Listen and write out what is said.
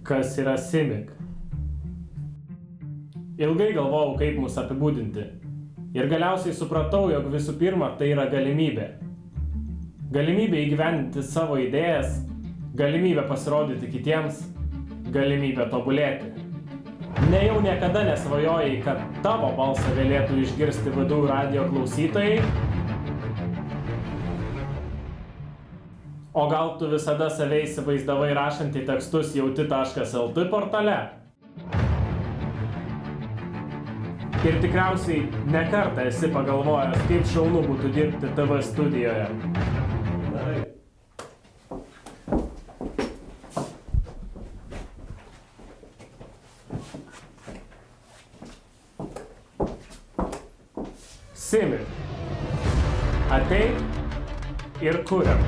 Kas yra Simic? Ilgai galvojau, kaip mus apibūdinti. Ir galiausiai supratau, jog visų pirma tai yra galimybė. Galimybė įgyvendinti savo idėjas, galimybė pasirodyti kitiems, galimybė tobulėti. Nejau niekada nesvajojai, kad tavo balsą galėtų išgirsti VDU radijo klausytojai? O gal tu visada save įsivaizdavai rašantį tekstus jauti.lt portale? Ir tikriausiai ne kartą esi pagalvojęs, kaip šaunu būtų dirbti TV studijoje. Simic. Ateik ir kuriam.